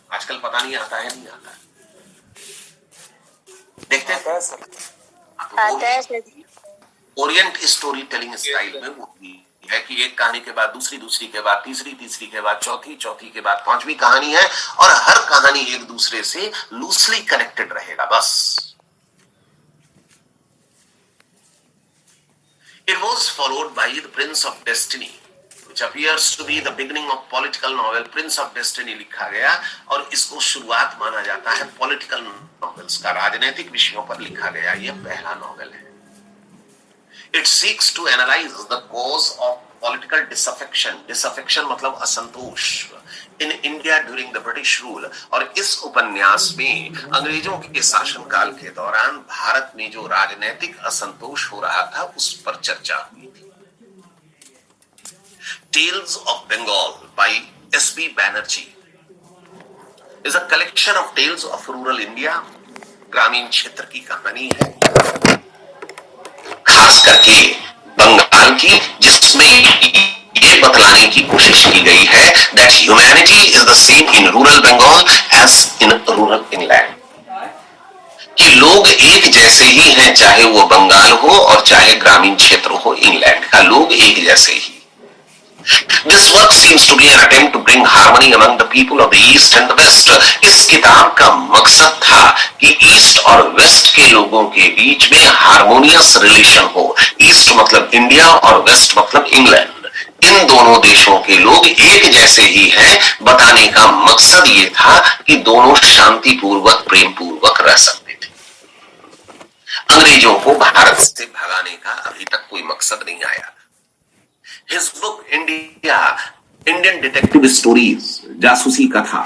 आजकल पता नहीं आता है, नहीं आता देखते थे। आता है sir. Orient story telling style में वो है कि एक कहानी के बाद दूसरी, दूसरी के बाद तीसरी, तीसरी के बाद चौथी, चौथी के बाद पांचवी कहानी है, और हर कहानी एक दूसरे से लूसली कनेक्टेड रहेगा बस। It was followed by The Prince of Destiny, which appears to be the beginning of political novel. Prince of Destiny लिखा गया और इसको शुरुआत माना जाता है पॉलिटिकल नॉवेल्स का, राजनीतिक विषयों पर लिखा गया यह पहला नॉवेल है। It seeks to analyze the cause of political disaffection. Disaffection मतलब असंतोष in India during the British rule। और इस उपन्यास में अंग्रेजों के शासनकाल के दौरान भारत में जो राजनीतिक असंतोष हो रहा था उस पर चर्चा हुई थी। Tales of Bengal by S.B. Banerjee is a collection of tales of rural India। ग्रामीण क्षेत्र की कहानी है, खास करके बंगाल की, जिसमें ये बतलाने की कोशिश की गई है that humanity is the same in rural Bengal as in rural England, कि लोग एक जैसे ही हैं, चाहे वो बंगाल हो और चाहे ग्रामीण क्षेत्र हो इंग्लैंड का, लोग एक जैसे ही। This work seems to be an attempt to bring harmony among the people of the East and the West। इस किताब का मकसद था कि ईस्ट और वेस्ट के लोगों के बीच में हार्मोनियस रिलेशन हो। ईस्ट मतलब इंडिया और वेस्ट मतलब इंग्लैंड, इन दोनों देशों के लोग एक जैसे ही हैं, बताने का मकसद ये था कि दोनों शांतिपूर्वक, प्रेम पूर्वक रह सकते थे। अंग्रेजों को भारत से भगाने का अभी तक कोई मकसद नहीं आया। His book Indian Detective Stories, जासूसी कथा,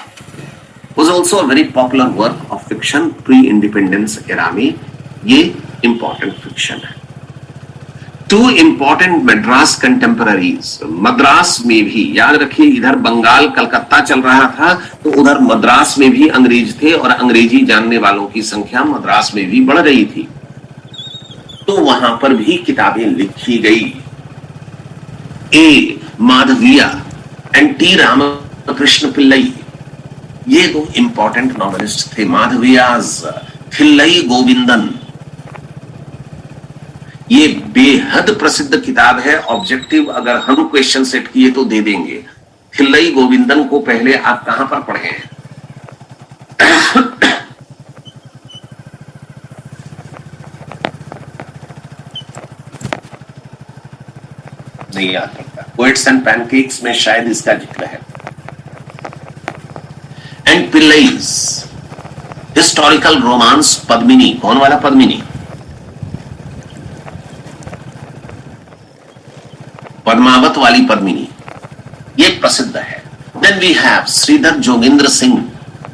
was also a very popular work of fiction pre-independence era में। ये important fiction है। Two important Madras contemporaries, Madras में भी, याद रखिए इधर बंगाल कलकत्ता चल रहा था तो उधर मद्रास में भी अंग्रेज थे और अंग्रेजी जानने वालों की संख्या मद्रास में भी बढ़ रही थी, तो वहां पर भी किताबें लिखी गई। ए माधविया एंड टी रामकृष्ण पिल्लई, ये दो इंपॉर्टेंट नॉवेलिस्ट थे। माधवियाज थिल्लई गोविंदन, ये बेहद प्रसिद्ध किताब है। ऑब्जेक्टिव अगर हम क्वेश्चन सेट किए तो दे देंगे। थिल्लई गोविंदन को पहले आप कहां पर पढ़े हैं? नहीं याद पड़ता। पोएट्स एंड पैनकेक्स में शायद इसका जिक्र है। And Pillai's historical romance Padmini, कौन वाला पद्मिनी? पद्मावत वाली पद्मिनी, ये प्रसिद्ध है। Then we have Shridhar Jogendra Singh,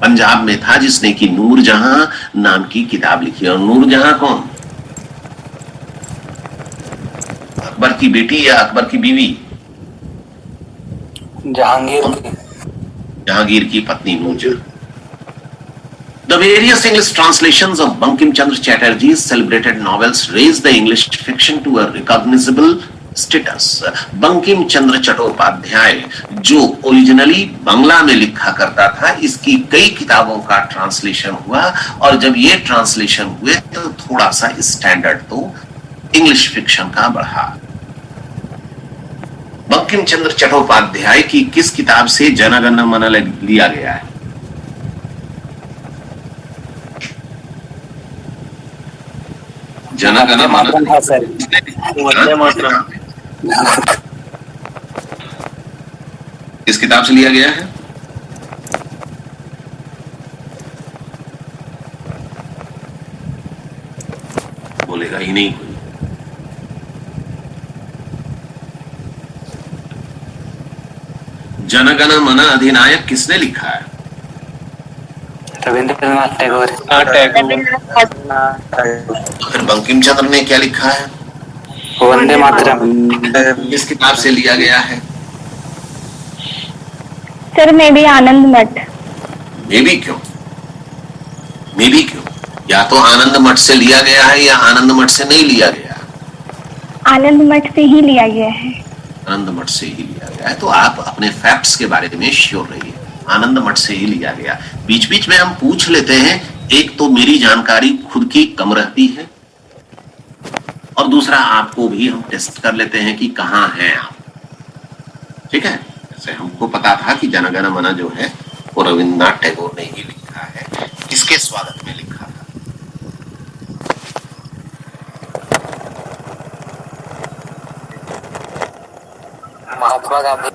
Punjab में था, जिसने की नूरजहां नाम की किताब लिखी। और नूरजहां कौन? अकबर की बेटी या अकबर की बीवी? जहांगीर की पत्नी Noor Jahan. The various English translations of Bankim Chandra Chatterjee's celebrated novels raised the English fiction to a recognizable status। Bankim Chandra Chattopadhyay जो ओरिजिनली बांग्ला में लिखा करता था, इसकी कई किताबों का ट्रांसलेशन हुआ, और जब ये ट्रांसलेशन हुए तो थोड़ा सा स्टैंडर्ड तो इंग्लिश फिक्शन का बढ़ा। बंकिम चंद्र चट्टोपाध्याय की किस किताब से जनगण मन लिया गया है? जनगण मन इस किताब से लिया गया है। कहीं नहीं हुई। जनगण मन अधिनायक किसने लिखा है? रविंद्रनाथ टैगोर। तो फिर बंकिम चंद्र ने क्या लिखा है? वंदे मातरम। किस किताब से लिया गया है? सर में भी आनंद मठ। मे भी क्यों? मे भी क्यों? या तो आनंद मठ से लिया गया है या आनंद मठ से नहीं लिया गया। आनंद मठ से ही लिया गया है। आनंद मठ से ही लिया गया है। तो आप अपने फैक्ट्स के बारे में श्योर रहिए, आनंद मठ से ही लिया गया। बीच बीच में हम पूछ लेते हैं, एक तो मेरी जानकारी खुद की कम रहती है और दूसरा आपको भी हम टेस्ट कर लेते हैं कि कहां हैं आप। ठीक है, जैसे हमको पता था कि जनगण मन जो है वो रविंद्रनाथ टैगोर ने ही लिखा है। किसके स्वागत में लिखा था? महात्मा गांधी।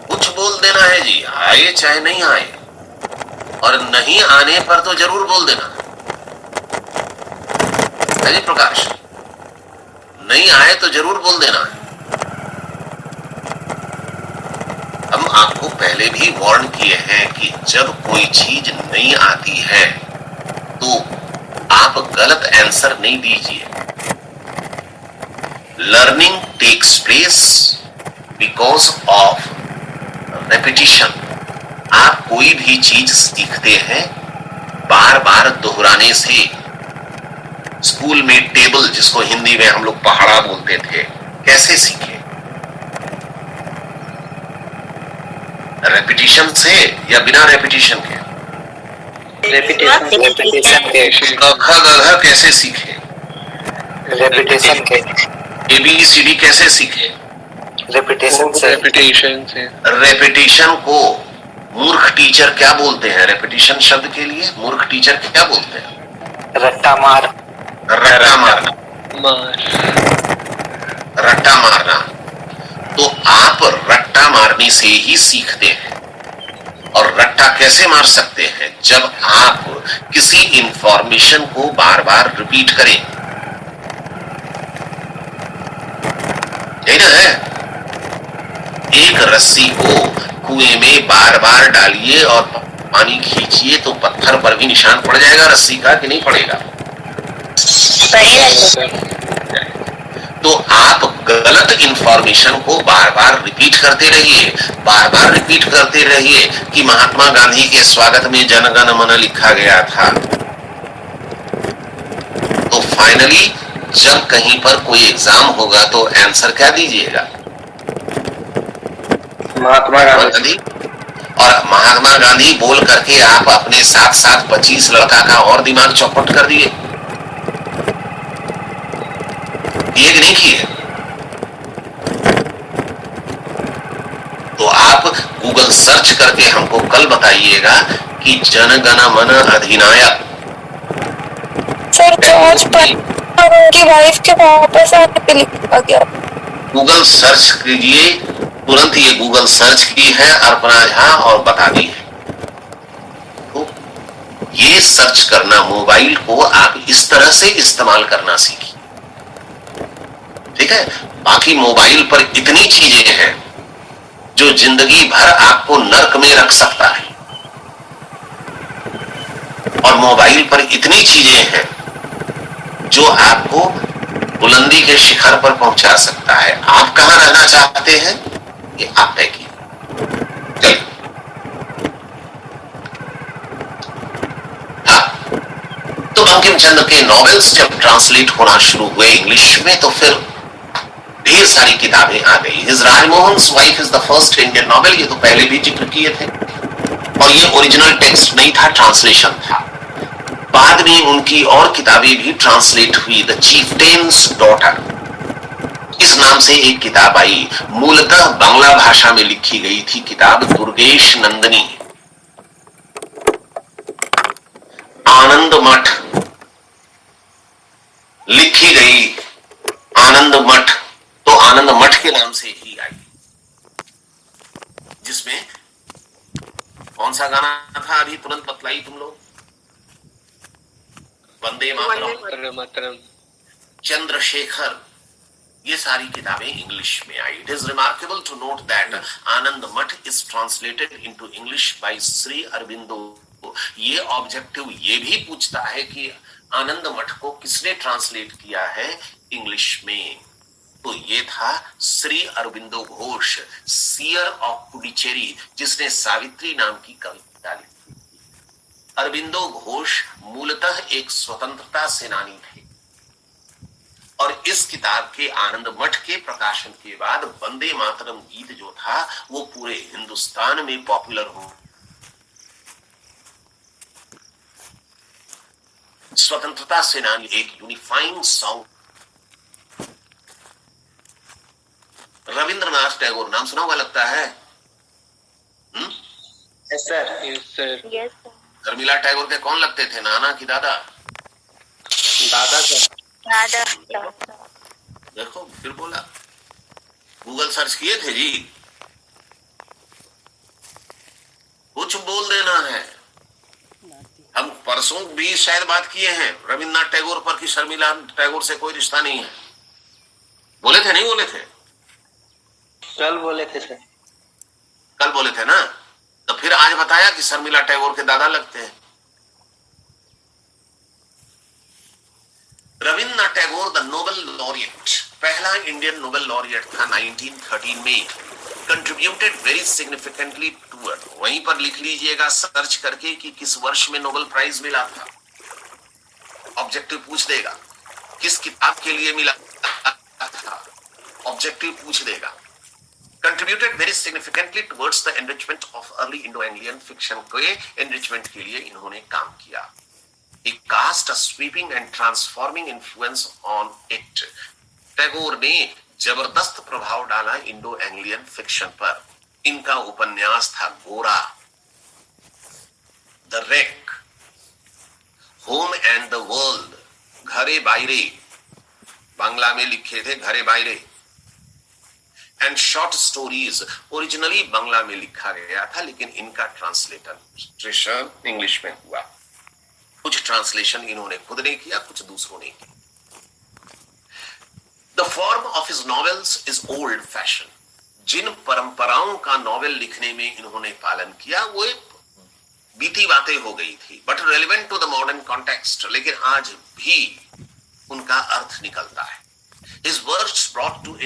कुछ बोल देना है जी, आए चाहे नहीं आए, और नहीं आने पर तो जरूर बोल देना है जी प्रकाश। नहीं आए तो जरूर बोल देना है। हम आपको पहले भी वार्न किए हैं कि जब कोई चीज नहीं आती है तो आप गलत आंसर नहीं दीजिए। Learning takes place because of repetition. आप कोई भी चीज सीखते हैं बार बार दोहराने से। स्कूल में टेबल, जिसको हिंदी में हम लोग पहाड़ा बोलते थे, कैसे सीखे? रेपिटिशन से या बिना रेपिटिशन के? रेपिटेशन के। गधा कैसे सीखे? रेपिटेशन के। ABCD कैसे सीखे? रेपिटेशन से। रेपिटेशन को मूर्ख टीचर क्या बोलते हैं? रेपिटेशन शब्द के लिए मूर्ख टीचर क्या बोलते हैं? रट्टा मार। रट्टा मारना। रट्टा मारना। तो आप रट्टा मारने से ही सीखते हैं। और रट्टा कैसे मार सकते हैं? जब आप किसी इंफॉर्मेशन को बार बार रिपीट करें। यही ना है? एक रस्सी को कुएं में बार बार डालिए और पानी खींचिए तो पत्थर पर भी निशान पड़ जाएगा रस्सी का, कि नहीं पड़ेगा? तो आप गलत इंफॉर्मेशन को बार बार रिपीट करते रहिए, बार बार रिपीट करते रहिए कि महात्मा गांधी के स्वागत में जनगण मन लिखा गया था। तो फाइनली जब कहीं पर कोई एग्जाम होगा तो आंसर क्या दीजिएगा? महात्मा गांधी। और महात्मा गांधी बोल करके आप अपने साथ साथ 25 लड़का का और दिमाग चौपट कर दिए। ये नहीं किए? तो आप गूगल सर्च करके हमको कल बताइएगा कि जनगण मन अधिनायक सर जॉर्ज की वाइफ के वापस आने पे लिखा गया। गूगल सर्च कीजिए, तुरंत ये गूगल सर्च की है अर्पणा झा और बता दी है। तो ये सर्च करना, मोबाइल को आप इस तरह से इस्तेमाल करना सीखिए। ठीक है? बाकी मोबाइल पर इतनी चीजें हैं जो जिंदगी भर आपको नर्क में रख सकता है, और मोबाइल पर इतनी चीजें हैं जो आपको बुलंदी के शिखर पर पहुंचा सकता है। आप कहां रहना चाहते हैं ये आप तय कीजिए। चलिए, हाँ, तो बंकिम चंद्र के नॉवेल्स जब ट्रांसलेट होना शुरू हुए इंग्लिश में तो फिर ढेर सारी किताबें आ गई। His Rajmohan's wife is the first Indian novel, ये तो पहले भी जिक्र किए थे, और ये ओरिजिनल टेक्स्ट नहीं था, ट्रांसलेशन था। बाद में उनकी और किताबें भी ट्रांसलेट हुई। द चीफटेन्स डॉटर, इस नाम से एक किताब आई, मूलतः बांग्ला भाषा में लिखी गई थी किताब, दुर्गेश नंदिनी। आनंद मठ लिखी गई, आनंद मठ, तो आनंद मठ के नाम से ही आई, जिसमें कौन सा गाना था? अभी तुरंत बतलाई तुम लोग। वंदे मातरम, चंद्रशेखर, ये सारी किताबें इंग्लिश में आई। It is remarkable to note that Anand Math is translated into English by Shri Aurobindo. ये ऑब्जेक्टिव ये भी पूछता है कि आनंद मठ को किसने ट्रांसलेट किया है इंग्लिश में। तो ये था श्री अरबिंदो घोष, सीयर ऑफ पुडुचेरी, जिसने सावित्री नाम की कविता लिखी। अरबिंदो घोष मूलतः एक स्वतंत्रता सेनानी थे और इस किताब के आनंद मठ के प्रकाशन के बाद वंदे मातरम गीत जो था वो पूरे हिंदुस्तान में पॉपुलर हो। स्वतंत्रता सेनानी एक यूनिफाइंग सॉन्ग। रविंद्रनाथ टैगोर नाम सुना हुआ लगता है? Yes sir. शर्मिला टैगोर के कौन लगते थे, नाना की दादा? दादा सर। देखो फिर बोला, गूगल सर्च किए थे जी, कुछ बोल देना है। हम परसों भी शायद बात किए हैं रविन्द्रनाथ टैगोर पर कि शर्मिला टैगोर से कोई रिश्ता नहीं है। बोले थे नहीं बोले थे? कल बोले थे सर। कल बोले थे ना, तो फिर आज बताया कि शर्मिला टैगोर के दादा लगते हैं। Rabindranath Tagore the Nobel laureate, पहला इंडियन नोबेल लॉरिएट था 1913 में। कंट्रीब्यूटेड वेरी सिग्निफिकेंटली टूवर्ड, वहीं पर लिख लीजिएगा सर्च करके कि किस वर्ष में नोबेल प्राइज मिला था। ऑब्जेक्टिव पूछ देगा किस किताब के लिए मिला था, ऑब्जेक्टिव पूछ देगा। Contributed very significantly towards the enrichment of early Indo Anglian fiction, के एनरिचमेंट के लिए इन्होंने काम किया। He cast a sweeping and transforming influence on it. Tagore ने जबरदस्त प्रभाव डाला इंडो एंग्लियन फिक्शन पर। इनका उपन्यास था Gora, the wreck, home and the world, Ghare Baire, Bangla में लिखे थे Ghare Baire, and short stories. Originally Bangla में लिखा गया था लेकिन इनका ट्रांसलेशन इंग्लिश में हुआ। कुछ ट्रांसलेशन इन्होंने खुद ने किया, कुछ दूसरों ने किया। The form of his novels is old fashion. जिन परंपराओं का नॉवेल लिखने में इन्होंने पालन किया वो बीती बातें हो गई थी, but relevant to the modern context, लेकिन आज भी उनका अर्थ निकलता है। His works brought to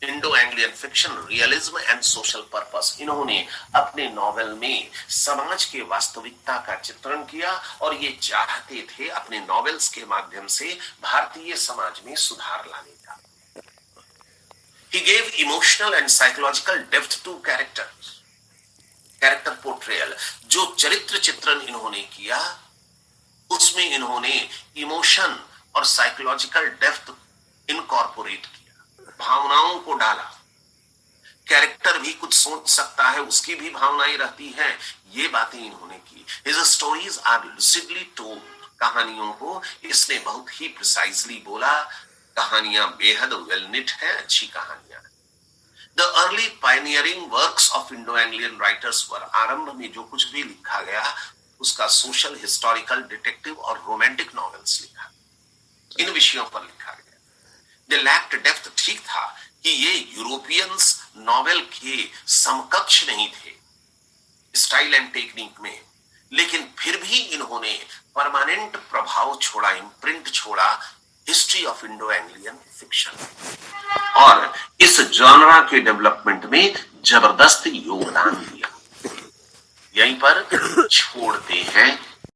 Indo Anglian fiction realism and social purpose. इन्होंने अपने नॉवेल में समाज के वास्तविकता का चित्रण किया और ये चाहते थे अपने नॉवेल्स के माध्यम से भारतीय समाज में सुधार लाने का। He gave emotional and psychological depth to characters. Character portrayal, जो चरित्र चित्रण इन्होंने किया उसमें इन्होंने इमोशन और साइकोलॉजिकल डेप्थ इनकॉर्पोरेट किया, भावनाओं को डाला। कैरेक्टर भी कुछ सोच सकता है, उसकी भी भावनाएं रहती हैं, ये बातें इन्होंने की। His stories are lucidly told. कहानियों को इसने बहुत ही प्रिसाइजली बोला। कहानियां बेहद वेल निट है, अच्छी कहानियां। The early pioneering works of Indo Anglian writers were, आरंभ में जो कुछ भी लिखा गया उसका सोशल, हिस्टोरिकल, डिटेक्टिव और रोमांटिक नॉवेल्स लिखा, इन विषयों पर लिखा गया। दे लैक्ड डेप्थ, ठीक था कि ये यूरोपियंस नॉवेल के समकक्ष नहीं थे स्टाइल एंड टेक्निक में, लेकिन फिर भी इन्होंने परमानेंट प्रभाव छोड़ा, इम्प्रिंट छोड़ा history of Indo Anglian fiction और इस जॉनरा के डेवलपमेंट में जबरदस्त योगदान दिया। यहीं पर छोड़ते हैं।